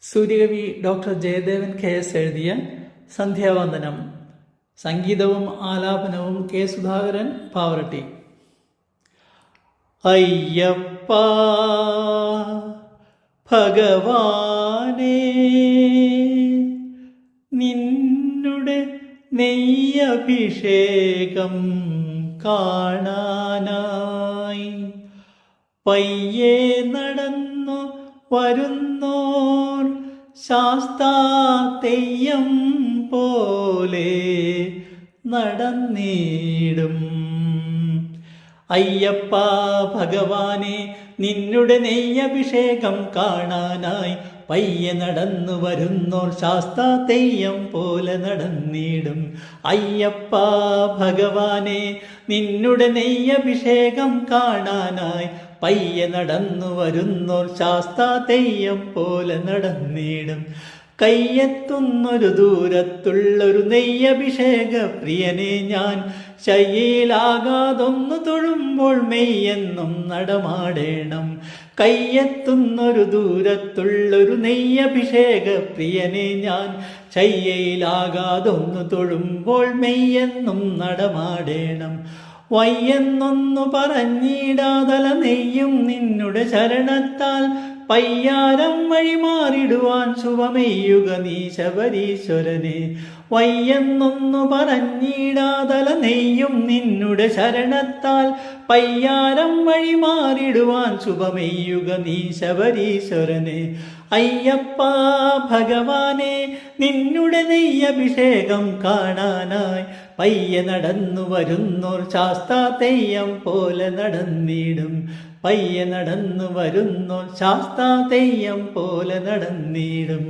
സൂര്യകവി doctor Jayadevan KS എഴുതിയ സന്ധ്യാവന്ദനം. സംഗീതവും ആലാപനവും K Sudhakaran, Pavaratti. Ayyappa ഭഗവാനേ, നിന്നുടെ നെയ്യഭിഷേകം കാണാനായി പയ്യെ നടന്നു വരുന്നോർ ശാസ്താതെയ്യം പോലെ നടന്നിടും. അയ്യപ്പ ഭഗവാനെ, നിന്നുടെ നെയ്യഭിഷേകം കാണാനായി പയ്യെ നടന്നു വരുന്നോർ ശാസ്താതെയ്യം പോലെ നടന്നിടും. അയ്യപ്പ ഭഗവാനെ, നിന്നുടെ നെയ്യഭിഷേകം കാണാനായി പയ്യെ നടന്നു വരുന്നോർ ശാസ്താതെയ്യം പോലെ നടന്നിടും. കയ്യെത്തുന്നൊരു ദൂരത്തുള്ളൊരു നെയ്യഭിഷേക പ്രിയനെ ഞാൻ, ശയ്യയിലാകാതൊന്നു തൊഴുമ്പോൾ മെയ്യെന്നും നടമാടേണം. കയ്യെത്തുന്നൊരു ദൂരത്തുള്ളൊരു നെയ്യഭിഷേക പ്രിയനെ ഞാൻ, ശയ്യയിലാകാതൊന്നു തൊഴുമ്പോൾ മെയ്യെന്നും നടമാടേണം. വയ്യെന്നൊന്നു പറഞ്ഞിടാതല നെയ്യും നിന്നുടെ ശരണത്താൽ പയ്യാരം വഴി മാറിടുവാൻ ശുഭമെയ്യുക നീ ശബരീശ്വരനെ. വയ്യെന്നൊന്നു പറഞ്ഞിടാതല നെയ്യും നിന്നുടെ ശരണത്താൽ പയ്യാരം വഴി മാറിടുവാൻ ശുഭമെയ്യുക നീ ശബരീശ്വരനെ. അയ്യപ്പ ഭഗവാനെ, നിന്നുടെ നെയ്യഭിഷേകം കാണാനായി പയ്യെ നടന്നു വരുന്നോർ ശാസ്താതെയ്യം പോലെ നടന്നിടും. പയ്യെ നടന്നു വരുന്നോർ ശാസ്താതെയ്യം പോലെ നടന്നിടും.